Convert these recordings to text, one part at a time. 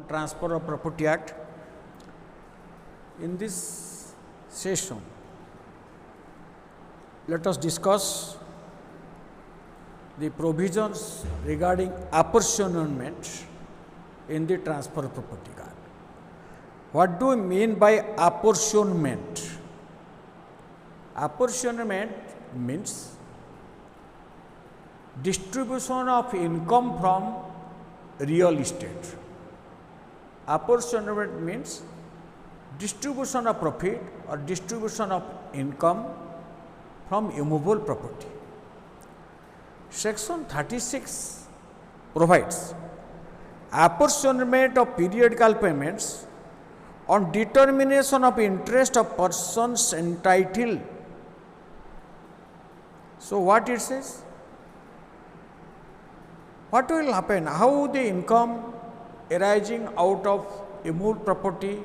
Transfer of Property Act. In this session, let us discuss the provisions regarding apportionment in the Transfer of Property Act. What do we mean by apportionment? Apportionment means distribution of income from real estate. Apportionment means distribution of profit or distribution of income from immovable property. Section 36 provides apportionment of periodical payments on determination of interest of persons entitled. So, what it says? What will happen? How the income arising out of immovable property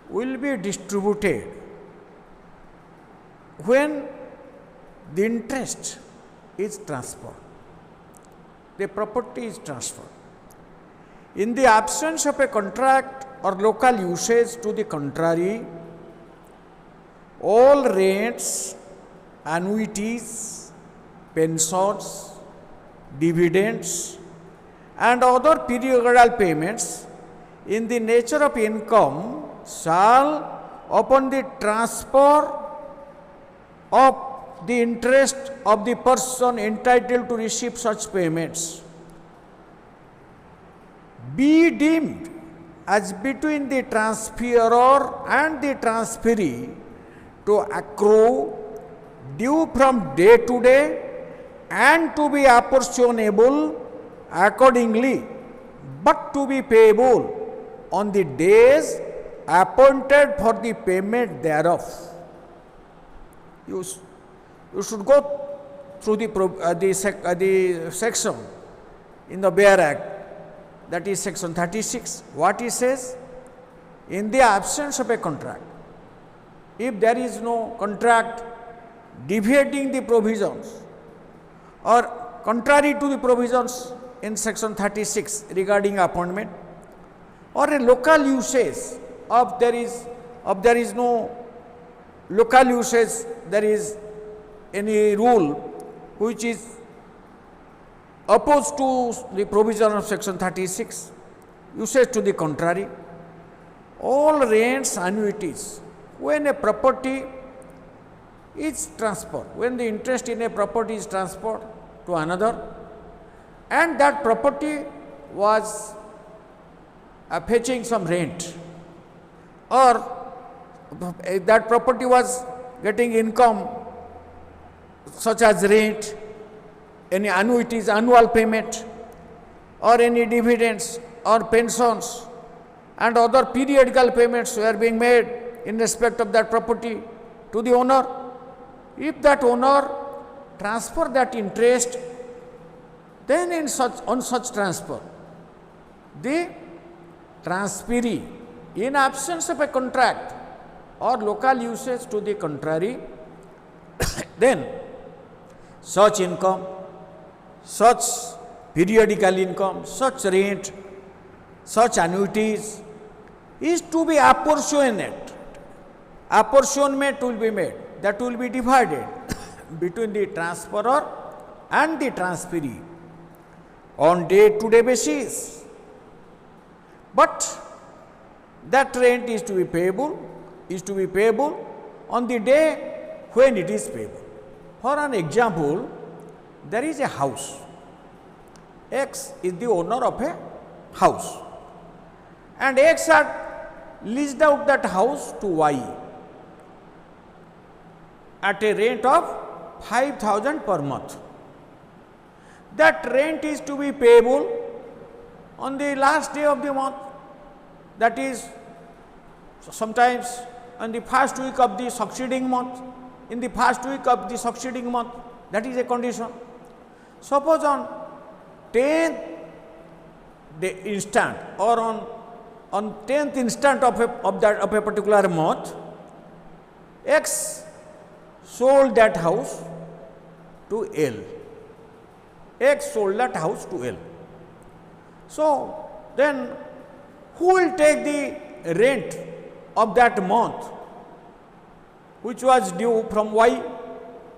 will be distributed when the interest is transferred, the property is transferred. In the absence of a contract or local usage to the contrary, all rents, annuities, pensions, dividends and other periodical payments in the nature of income shall, upon the transfer of the interest of the person entitled to receive such payments, be deemed as between the transferor and the transferee to accrue due from day to day and to be apportionable accordingly, but to be payable on the days appointed for the payment thereof. You should go through the section in the BEAR Act, that is section 36. What it says? In the absence of a contract, if there is no contract deviating the provisions or contrary to the provisions in section 36 regarding appointment, or a local usage of there is no local usage, there is any rule which is opposed to the provision of section 36, usage to the contrary, all rents, annuities, when a property is transferred, when the interest in a property is transferred to another, and that property was fetching some rent, or that property was getting income such as rent, any annuities, annual payment, or any dividends or pensions and other periodical payments were being made in respect of that property to the owner. If that owner transfer that interest, then on such transfer, the transferee, in absence of a contract or local usage to the contrary, then such income, such periodical income, such rent, such annuities is to be apportioned. Apportionment will be made, that will be divided between the transferor and the transferee on day-to-day basis. But that rent is to be payable on the day when it is payable. For an example, there is a house. X is the owner of a house, and X had leased out that house to Y at a rent of 5,000 per month. That rent is to be payable on the last day of the month, that is sometimes on the first week of the succeeding month, in the first week of the succeeding month, that is a condition. Suppose on 10th instant or on 10th instant of a particular month, X sold that house to L. X sold that house to L. So, then who will take the rent of that month which was due from Y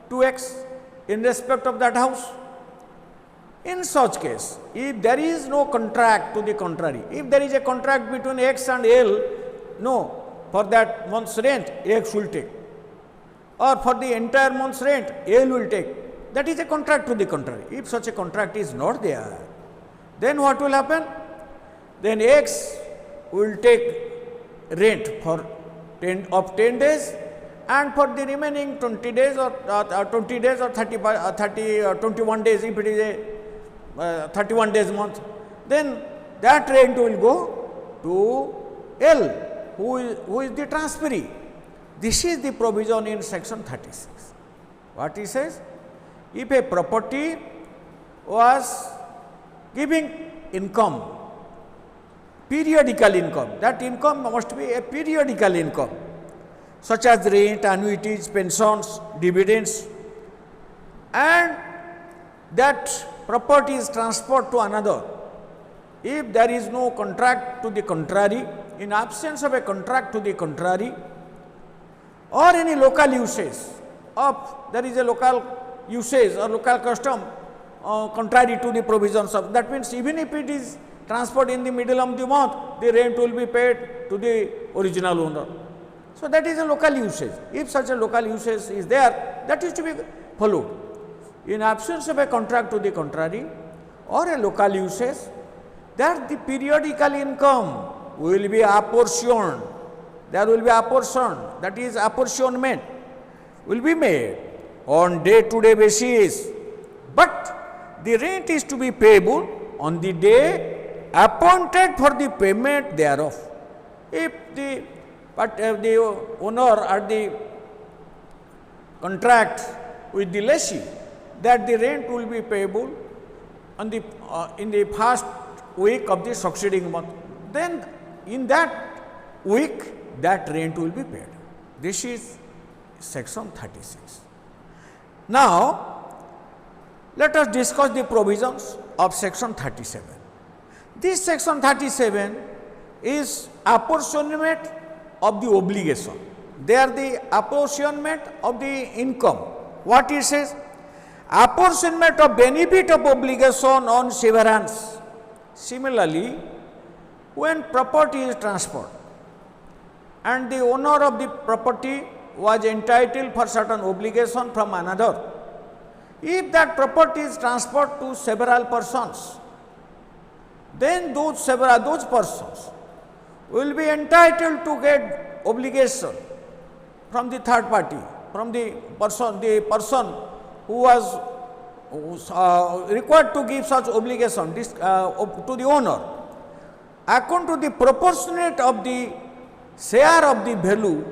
to X in respect of that house? In such case, if there is no contract to the contrary, if there is a contract between X and L, no, for that month's rent, X will take, or for the entire month's rent, L will take. That is a contract to the contrary. If such a contract is not there, then what will happen? Then X will take rent for 10 days, and for the remaining 20 days or 20 days or 21 days, if it is a 31 days month, then that rent will go to L, who is the transferee. This is the provision in section 36. What he says? If a property was giving income, periodical income, that income must be a periodical income, such as rent, annuities, pensions, dividends, and that property is transferred to another. If there is no contract to the contrary, in absence of a contract to the contrary, or any local usage of, there is a local usage or local custom contrary to the provisions of, that means even if it is transferred in the middle of the month, the rent will be paid to the original owner. So that is a local usage. If such a local usage is there, that is to be followed. In absence of a contract to the contrary or a local usage, that the periodical income will be apportioned. There will be apportion, that is apportionment will be made on day-to-day basis, but the rent is to be payable on the day appointed for the payment thereof. If the owner or the contract with the lessee that the rent will be payable on the in the first week of the succeeding month, then in that week that rent will be paid. This is section 36. Now, let us discuss the provisions of section 37. This section 37 is apportionment of the obligation. They are the apportionment of the income. What it says? Apportionment of benefit of obligation on severance. Similarly, when property is transferred and the owner of the property was entitled for certain obligation from another, if that property is transferred to several persons, then those persons will be entitled to get obligation from the third party, from the person who was required to give such obligation to the owner, according to the proportionate of the share of the value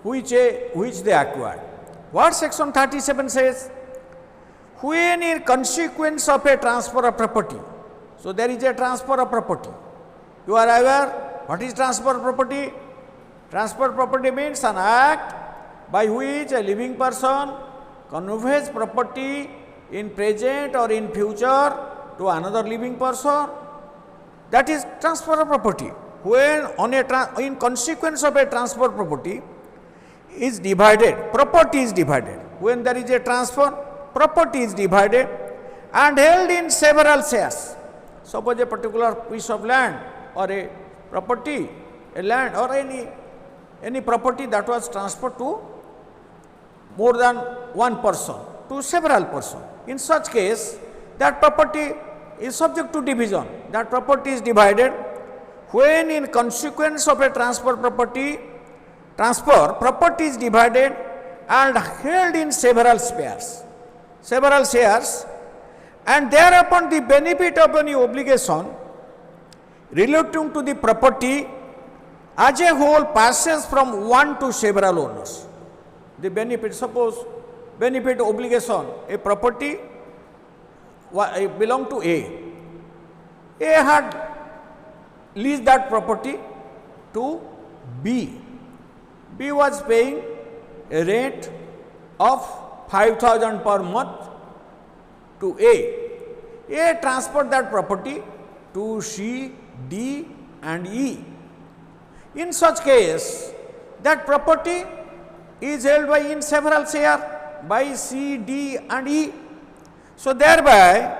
which they acquired. What section 37 says? When in consequence of a transfer of property, so there is a transfer of property. You are aware what is transfer of property? Transfer of property means an act by which a living person conveys property in present or in future to another living person. That is transfer of property. When in consequence of a transfer of property is divided, property is divided. When there is a transfer, property is divided and held in several shares. Suppose a particular piece of land or a property, a land or any property that was transferred to more than one person, to several persons. In such case, that property is subject to division. That property is divided when in consequence of a transfer, property is divided and held in several shares, and thereupon the benefit of any obligation relating to the property as a whole passes from one to several owners. The benefit, suppose benefit obligation, a property belonged to A. A had leased that property to B. B was paying a rent of 5,000 per month to A. A transferred that property to C, D and E. In such case, that property is held by in several share by C, D and E. So, thereby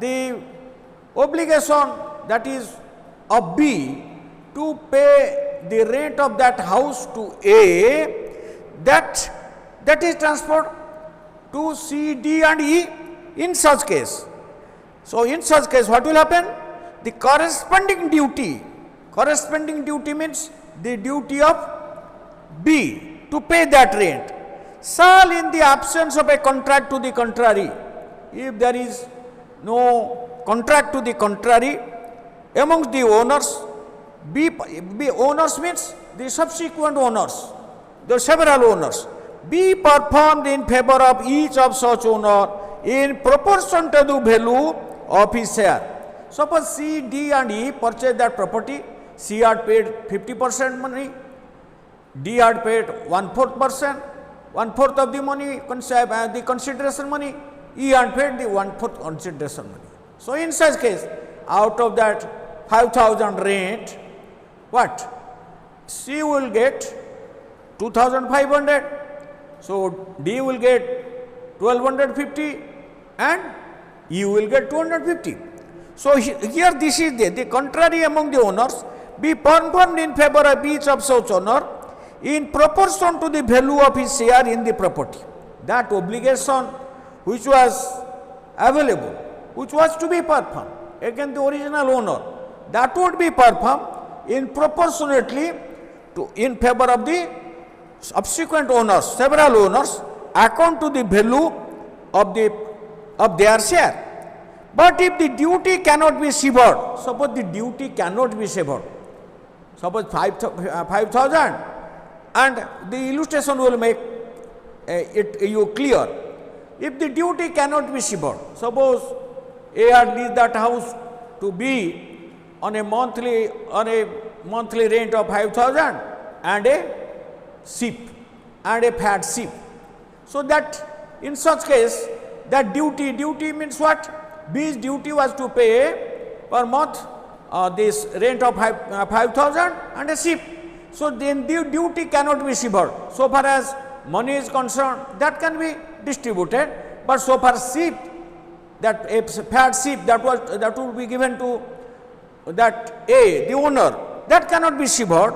the obligation that is of B to pay the rent of that house to A, that is transferred to C, D and E in such case. So, in such case what will happen? The corresponding duty means the duty of B to pay that rent shall, in the absence of a contract to the contrary, if there is no contract to the contrary amongst the owners, B owners means the subsequent owners, the several owners, be performed in favor of each of such owner in proportion to the value of his share. Suppose C, D and E purchase that property, C had paid 50% money, D had paid 1/4 of the money, the consideration money, E had paid the 1/4 consideration money. So, in such case, out of that 5,000 rent, what? C will get 2,500, so D will get 1,250 and E will get 250. So, here this is the contrary among the owners be performed in favor of each of such owner in proportion to the value of his share in the property. That obligation which was available, which was to be performed against the original owner, that would be performed in proportionately to in favor of the subsequent owners, several owners, according to the value of their share. But if the duty cannot be severed, suppose the duty cannot be severed, suppose 5,000, and the illustration will make it you clear. If the duty cannot be severed, suppose A had leased that house to B on a monthly rent of 5,000 and a sheep and a fat sheep. So, that in such case, that duty means what? B's duty was to pay per month this rent of 5,000 and a sheep. So, then the duty cannot be severed. So far as money is concerned, that can be distributed, but so far sheep, that a fat sheep that would be given to that A, the owner, that cannot be severed.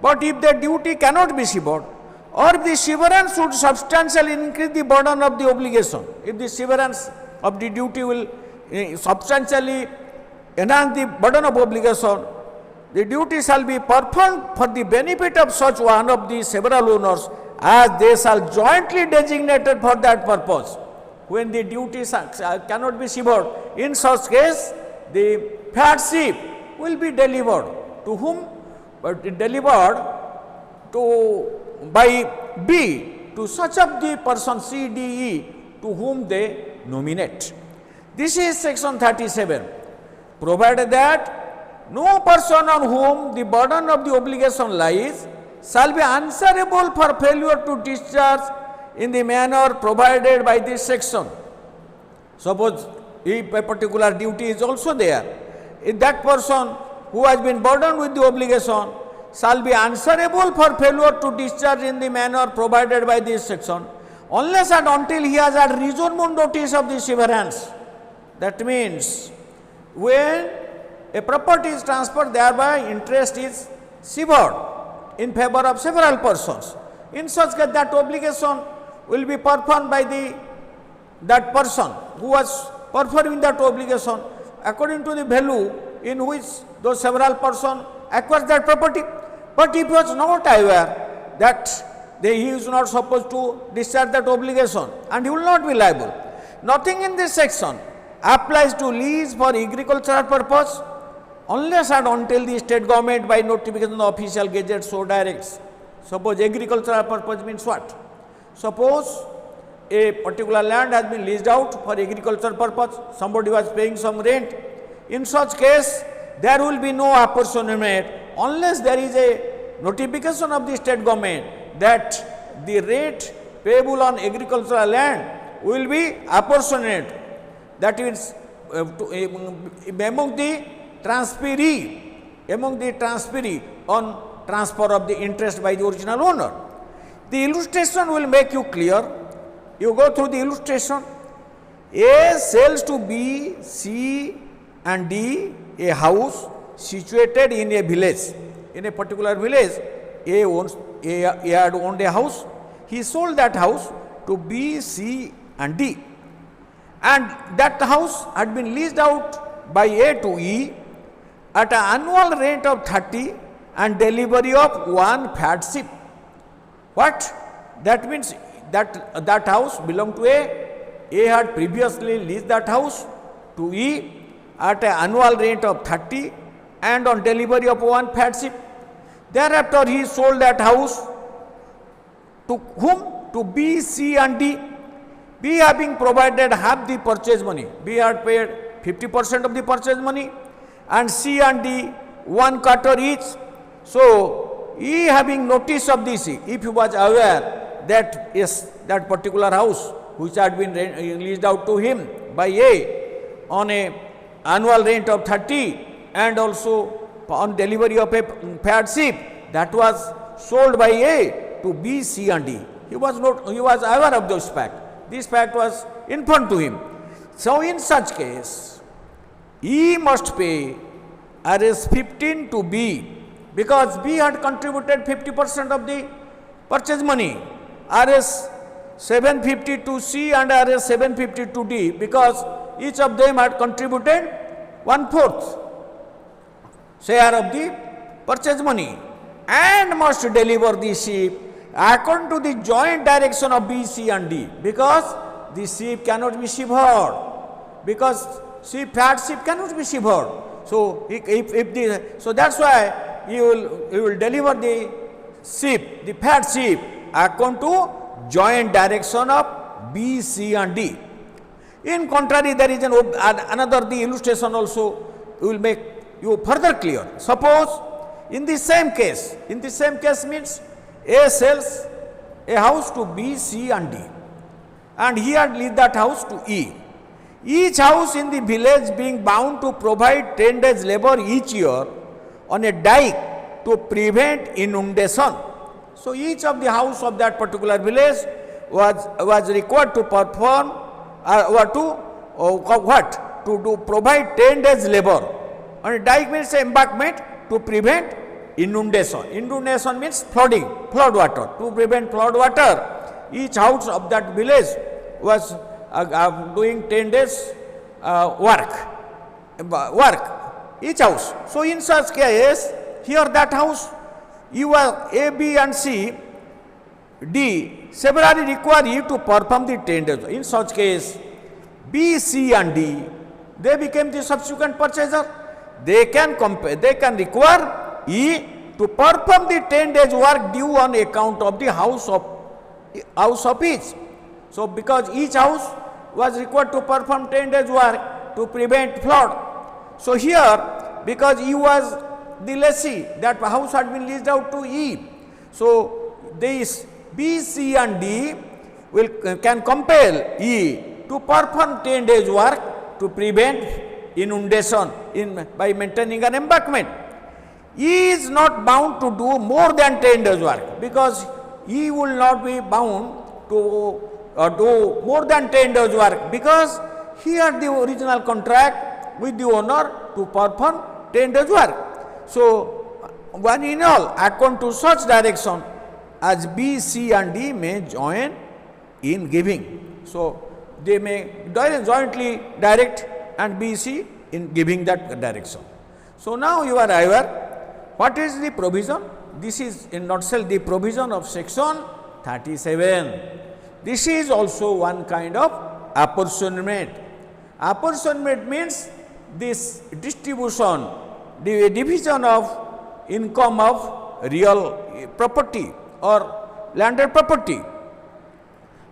But if the duty cannot be severed, or if the severance would substantially increase the burden of the obligation, if the severance of the duty will substantially enhance the burden of obligation, the duty shall be performed for the benefit of such one of the several owners as they shall jointly designated for that purpose. When the duty cannot be severed, in such case the fat sheep will be delivered to whom? But delivered to by B to such of the person C, D, E to whom they nominate. This is section 37. Provided that no person on whom the burden of the obligation lies shall be answerable for failure to discharge in the manner provided by this section. Suppose if a particular duty is also there, if that person who has been burdened with the obligation shall be answerable for failure to discharge in the manner provided by this section, unless and until he has had reasonable notice of the severance. That means, when a property is transferred, thereby interest is severed in favor of several persons. In such case, that obligation will be performed by that person who was performing that obligation according to the value in which those several persons acquires that property. But if he was not aware that he is not supposed to discharge that obligation, and he will not be liable. Nothing in this section applies to lease for agricultural purpose unless and until the state government by notification of the official gazette so directs. Suppose agricultural purpose means what? Suppose a particular land has been leased out for agricultural purpose, somebody was paying some rent. In such case, there will be no apportionment unless there is a notification of the state government that the rate payable on agricultural land will be apportioned. That is among the transferee among the transferee on transfer of the interest by the original owner. The illustration will make you clear. You go through the illustration. A sells to B, C and D a house situated in a village. In a particular village, A had owned a house. He sold that house to B, C and D. And that house had been leased out by A to E at an annual rent of 30 and delivery of one fat sheep. What? That means that house belonged to A. A had previously leased that house to E at an annual rent of 30 and on delivery of one fat sheep. Thereafter, he sold that house to whom? To B, C and D. B having provided half the purchase money. B had paid 50% of the purchase money and C and D 1/4 each. So, E having notice of this, if he was aware that that particular house which had been leased out to him by A on a annual rent of 30 and also on delivery of a fat sheep, that was sold by A to B, C and D. He was aware of this fact. This fact was informed to him. So, in such case, E must pay Rs 15 to B because B had contributed 50% of the purchase money. Rs 750 to C and Rs 750 to D because each of them had contributed 1/4 share of the purchase money and must deliver the sheep according to the joint direction of B, C and D because the sheep cannot be shivered, because fat sheep cannot be shivered. So, so that's why you will deliver the sheep, the fat sheep according to joint direction of B, C and D. In contrary, there is another the illustration also will make you further clear. Suppose in the same case means A sells a house to B, C and D and he had leased that house to E. Each house in the village being bound to provide 10 days labor each year on a dike to prevent inundation. So, each of the house of that particular village was required to perform to provide 10 days labor. On a dike means embankment to prevent inundation. Inundation means flood water. To prevent flood water, each house of that village was doing 10 days work, each house. So, in such case, here that house, you are A, B and C, D severally require you to perform the 10 days. In such case, B, C and D, they became the subsequent purchaser. They can require E to perform the 10 days work due on account of the house of each. So, because each house was required to perform 10 days work to prevent flood. So, here because E was the lessee, that house had been leased out to E. So, these B, C and D can compel E to perform 10 days work to prevent inundation by maintaining an embankment. E is not bound to do more than 10 days work because E will not be bound to do more than 10 days work because he had the original contract with the owner to perform 10 days work. So, one in all, according to such direction as B, C and D may join in giving. So, they may jointly direct and B, C in giving that direction. So, now you are aware what is the provision. This is in nutshell the provision of section 37. This is also one kind of apportionment. Apportionment means this distribution, the division of income of real property or landed property.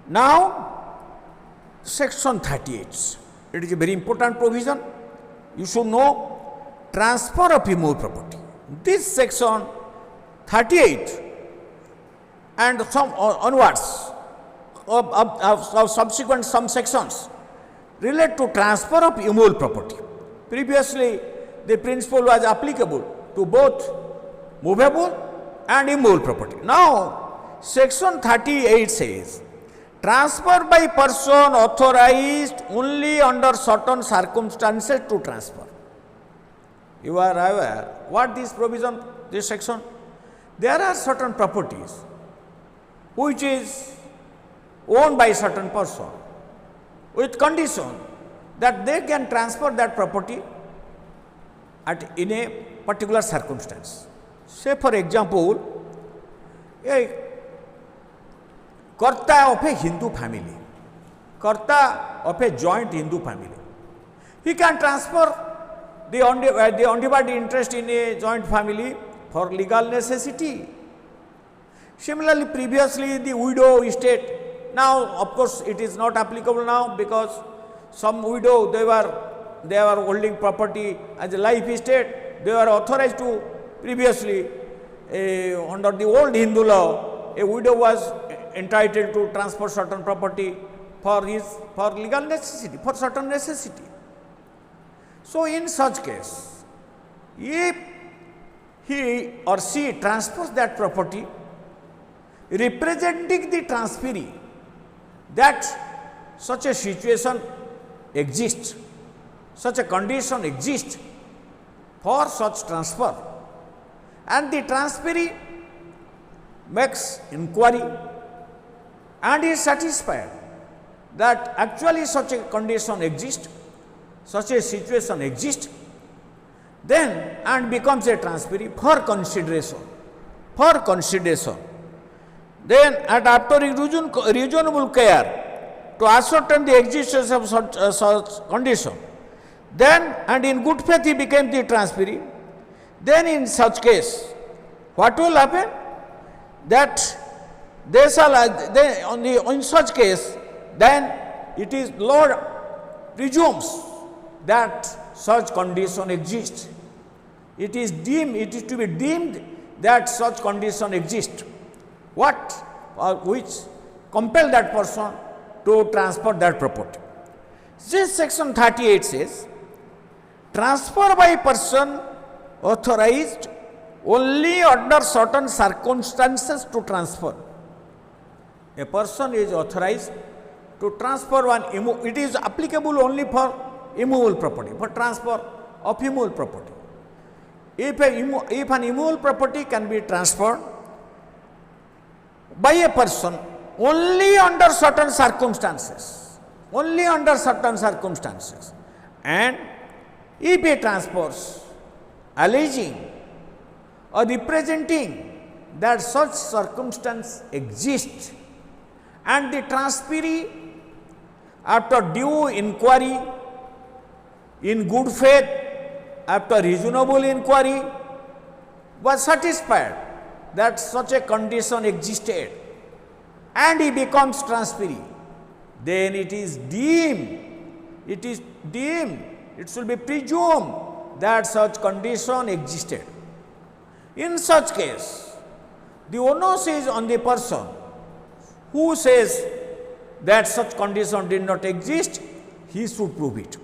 Now, section 38, it is a very important provision. You should know transfer of immovable property. This section 38 and some onwards of subsequent some sections relate to transfer of immovable property. Previously, the principle was applicable to both movable and immovable property. Now, section 38 says, transfer by person authorized only under certain circumstances to transfer. You are aware what this provision, this section? There are certain properties which is owned by certain person with condition that they can transfer that property in a particular circumstance. Say for example, a Karta of a Hindu family, Karta of a joint Hindu family, he can transfer the undivided interest in a joint family for legal necessity. Similarly, previously the widow estate, now of course it is not applicable now because some widow they were holding property as a life estate, they were authorized to previously under the old Hindu law, a widow was entitled to transfer certain property for legal necessity, for certain necessity. So, in such case, if he or she transfers that property representing the transferee that such a situation exists, such a condition exists for such transfer, and the transferee makes inquiry and is satisfied that actually such a condition exists, such a situation exists, then and becomes a transferee for consideration, then and after reasonable care to ascertain the existence of such condition, then and in good faith he became the transferee, then in such case what will happen? That they shall in such case, then it is Lord presumes that such condition exists. It is to be deemed that such condition exists. What or which compel that person to transfer that property. This section 38 says, transfer by person authorized only under certain circumstances to transfer. A person is authorized to transfer one, it is applicable only for immovable property, for transfer of immovable property. If an immovable property can be transferred by a person only under certain circumstances, and if he transfers alleging or representing that such circumstance exists, and the transferee after due inquiry in good faith, after reasonable inquiry, was satisfied that such a condition existed and he becomes transferee, then it should be presumed that such condition existed. In such case, the onus is on the person who says that such condition did not exist, he should prove it.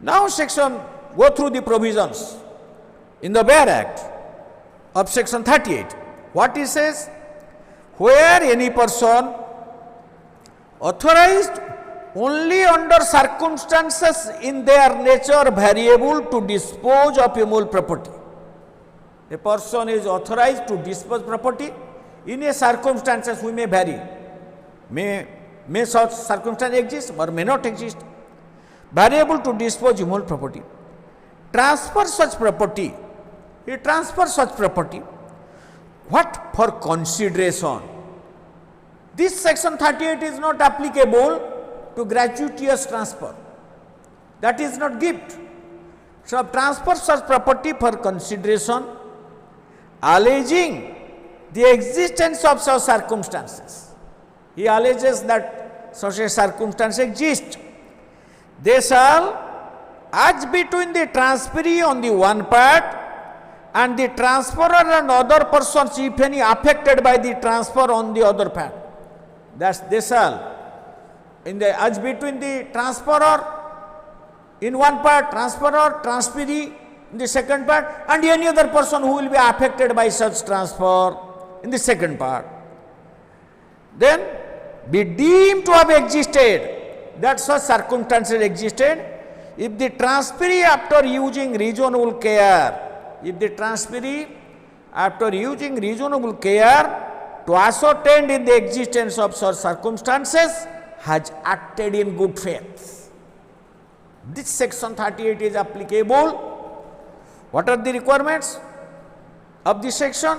Now go through the provisions in the Bare Act of section 38. What it says? Where any person authorized only under circumstances in their nature variable to dispose of immovable property. A person is authorized to dispose property in a circumstances which may vary. May such circumstance exist or may not exist. Variable to dispose immovable property. Transfer such property. He transfers such property. What? For consideration. This section 38 is not applicable to gratuitous transfer. That is not gift. So, transfer such property for consideration, alleging the existence of such circumstances. He alleges that such a circumstance exists. They shall, as between the transferee on the one part and the transferor and other persons, if any, affected by the transfer on the other part. That's they shall, as between the transferor in one part, transferor, transferee in the second part, and any other person who will be affected by such transfer in the second part, then be deemed to have existed, that such circumstances existed, if the transferee after using reasonable care, if the transferee after using reasonable care to ascertain in the existence of such circumstances has acted in good faith. This section 38 is applicable. What are the requirements of this section?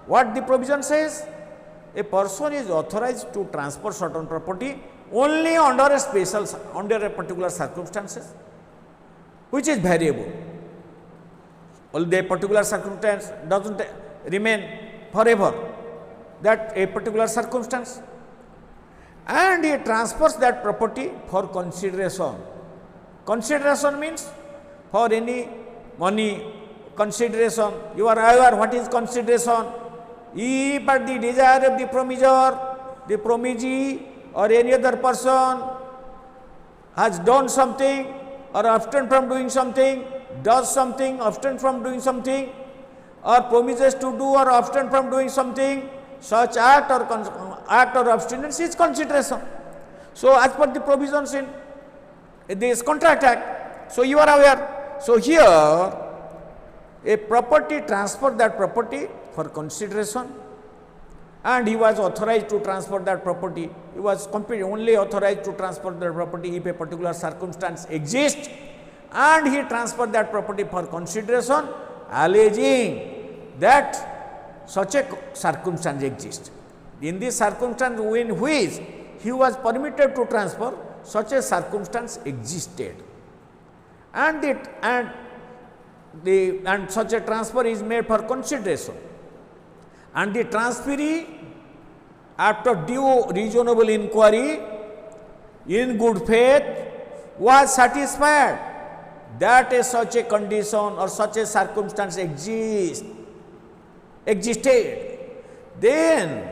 What the provision says? A person is authorized to transfer certain property only under a particular circumstances, which is variable. Although a particular circumstance doesn't remain forever, that a particular circumstance, and he transfers that property for consideration. Consideration means for any money consideration. You are aware what is consideration? If at the desire of the promisor, the promisee or any other person has done something or abstained from doing something, does something, abstain from doing something, or promises to do or abstain from doing something, such act or abstinence is consideration. So, as per the provisions in this Contract Act, so you are aware. So, here a property transferred that property for consideration, and he was authorized to transfer that property. He was only authorized to transfer that property if a particular circumstance exists, and he transferred that property for consideration, alleging that such a circumstance exists. In this circumstance in which he was permitted to transfer, such a circumstance existed, and such a transfer is made for consideration, and the transferee, after due reasonable inquiry in good faith, was satisfied that such a condition or such a circumstance existed, then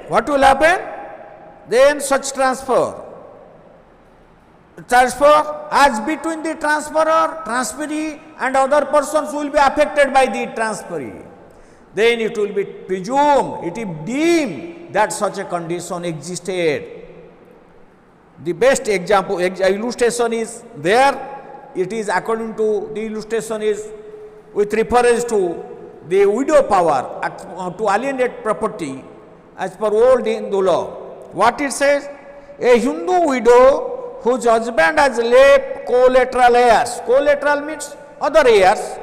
what will happen? Then such transfer as between the transferor, transferee and other persons who will be affected by the transferee, then it will be presumed, it is deemed that such a condition existed. The best example, illustration is there. It is according to the illustration is with reference to the widow power to alienate property as per old Hindu law. What it says? A Hindu widow whose husband has left collateral heirs. Collateral means other heirs,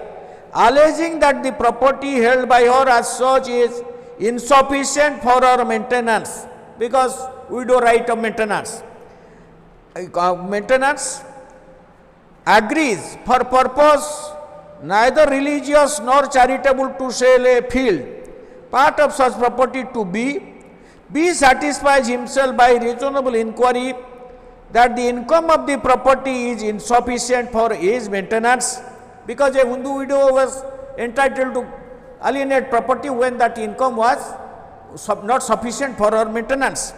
alleging that the property held by her as such is insufficient for her maintenance, because widow right of maintenance. Maintenance agrees for purpose neither religious nor charitable to sell a field, part of such property to B satisfies himself by reasonable inquiry that the income of the property is insufficient for his maintenance, because a Hindu widow was entitled to alienate property when that income was not sufficient for her maintenance,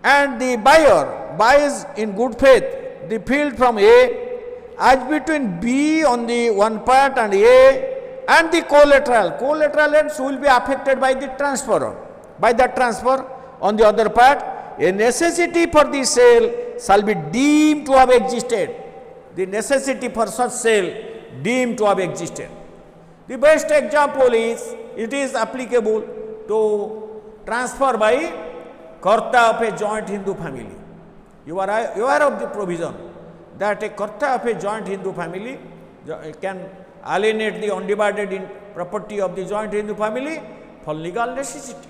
and the buyer buys in good faith the field from A, as between B on the one part and A and the collateral ends will be affected by the transfer. By that transfer on the other part, a necessity for the sale shall be deemed to have existed. The necessity for such sale deemed to have existed. The best example is, it is applicable to transfer by Karta of a joint Hindu family. You are aware of the provision that a Karta of a joint Hindu family can alienate the undivided property of the joint Hindu family for legal necessity.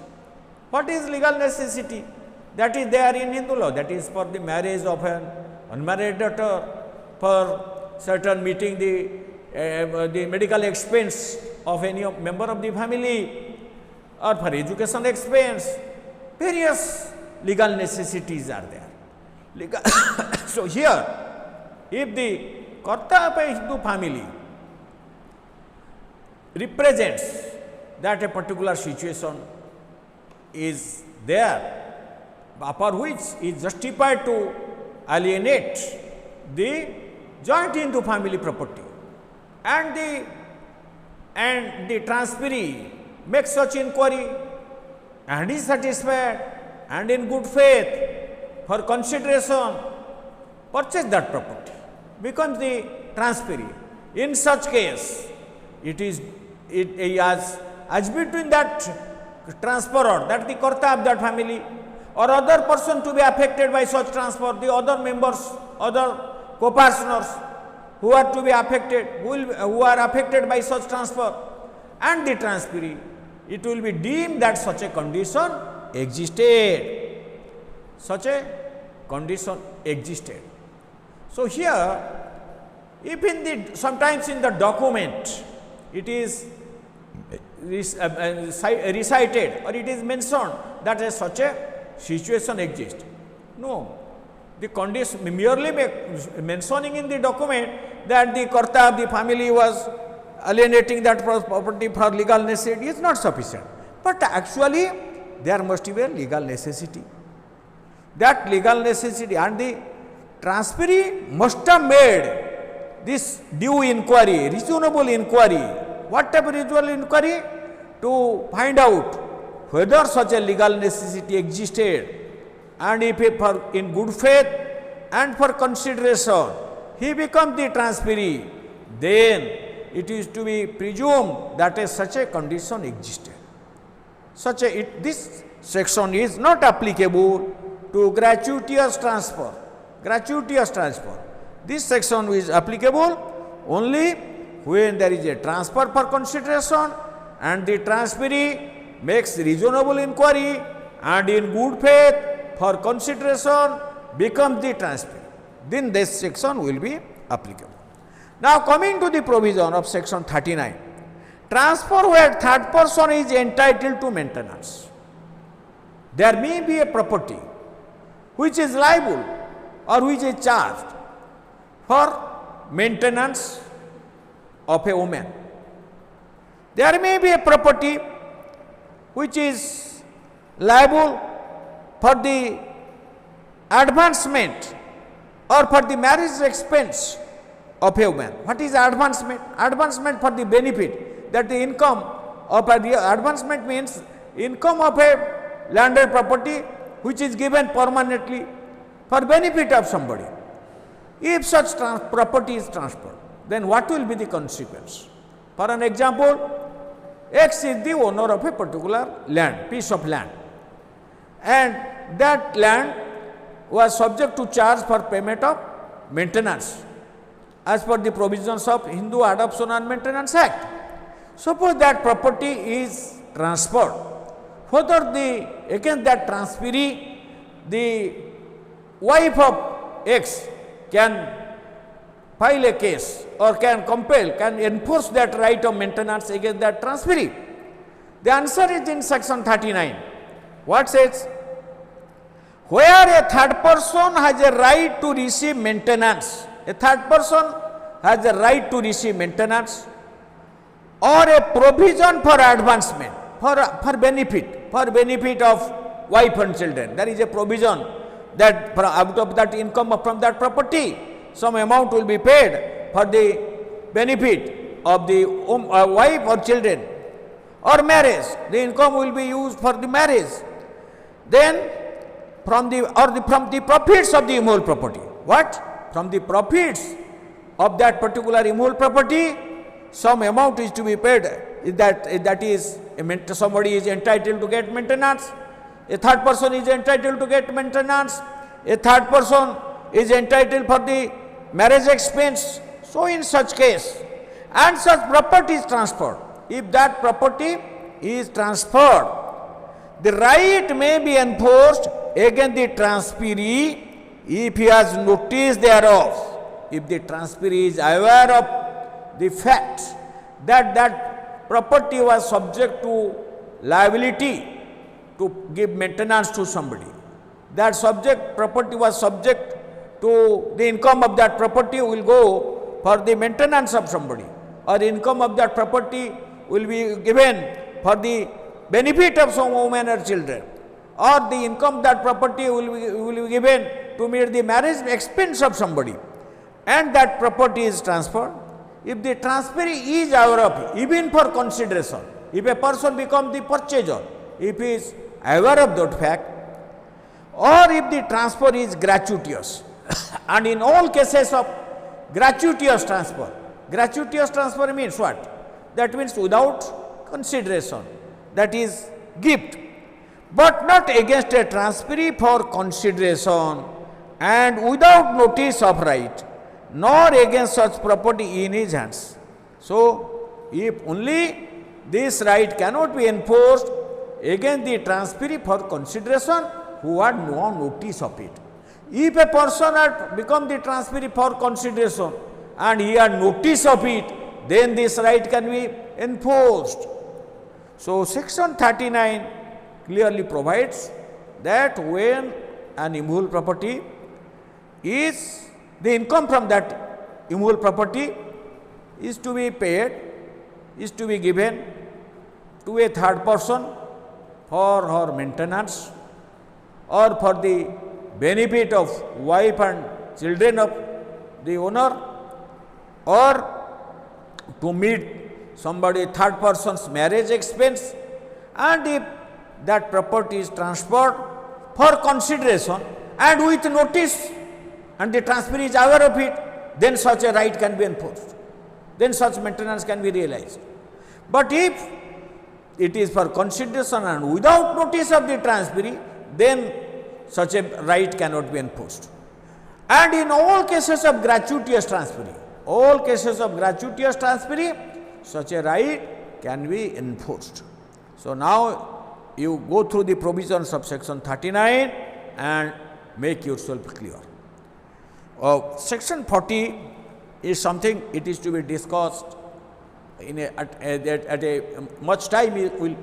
What is legal necessity? That is there in Hindu law. That is for the marriage of an unmarried daughter, for certain meeting the medical expense of any member of the family, or for education expense. Various legal necessities are there. So here, if the Karta of a Hindu family represents that a particular situation is there, for which is justified to alienate the joint Hindu family property, and the transferee makes such inquiry and is satisfied and in good faith for consideration purchase that property, becomes the transferee. In such case, it is as between that transferor, that the karta of that family or other person to be affected by such transfer, the other members, other co-partners who are to be affected, who are affected by such transfer, and the transferee, it will be deemed that such a condition existed. Such a condition existed. So here, if in the sometimes in the document it is recited or it is mentioned that such a situation exists. No, the condition merely mentioning in the document that the karta of the family was alienating that property for legal necessity is not sufficient. But actually there must be a legal necessity. That legal necessity and the transferee must have made this due inquiry, reasonable inquiry. What type of reasonable inquiry? To find out whether such a legal necessity existed, and if in good faith and for consideration he becomes the transferee, then it is to be presumed that such a condition existed. This section is not applicable to gratuitous transfer. This section is applicable only when there is a transfer for consideration and the transferee makes reasonable inquiry and in good faith for consideration becomes the transferee. Then this section will be applicable. Now coming to the provision of section 39, transfer where third person is entitled to maintenance. There may be a property which is liable or which is charged for maintenance of a woman. There may be a property which is liable for the advancement or for the marriage expense of a woman. What is advancement? Advancement for the benefit, that the income of advancement means income of a landed property which is given permanently for benefit of somebody. If such property is transferred, then what will be the consequence? For an example, X is the owner of a particular land, piece of land, and that land was subject to charge for payment of maintenance as per the provisions of Hindu Adoption and Maintenance Act. Suppose that property is transferred, whether against that transferee, the wife of X can file a case or can enforce that right of maintenance against that transferee. The answer is in section 39. What says? Where a third person has a right to receive maintenance, a third person has a right to receive maintenance or a provision for advancement, for benefit of wife and children. There is a provision that out of that income from that property, some amount will be paid for the benefit of the wife or children, or marriage. The income will be used for the marriage. Then from the profits of the immovable property. What? From the profits of that particular immovable property, some amount is to be paid. That is, somebody is entitled to get maintenance. A third person is entitled to get maintenance. A third person is entitled for the marriage expense. So in such case, and such property is transferred. If that property is transferred, the right may be enforced against the transferee if he has notice thereof. If the transferee is aware of the fact that that property was subject to liability to give maintenance to somebody, that property was subject to the income of that property will go for the maintenance of somebody, or income of that property will be given for the benefit of some women or children, or the income of that property will be given to meet the marriage expense of somebody, and that property is transferred. if the transferee is aware of, even for consideration, if a person becomes the purchaser, if he is aware of that fact, or if the transfer is gratuitous, and in all cases of gratuitous transfer means what? That means without consideration, that is gift, but not against a transferee for consideration and without notice of right, nor against such property in his hands. So, if only this right cannot be enforced against the transferee for consideration who had no notice of it. If a person had become the transferee for consideration and he had notice of it, then this right can be enforced. So, section 39 clearly provides that when an immovable property is, the income from that immovable property is to be paid, is to be given to a third person for her maintenance or for the benefit of wife and children of the owner, or to meet somebody third person's marriage expense, and if that property is transferred for consideration and with notice and the transferee is aware of it, then such a right can be enforced, then such maintenance can be realized. But if it is for consideration and without notice of the transferee, then such a right cannot be enforced. And in all cases of gratuitous transferee, such a right can be enforced. So, now you go through the provisions of section 39 and make yourself clear. Section 40 is something, it is to be discussed in at a much time will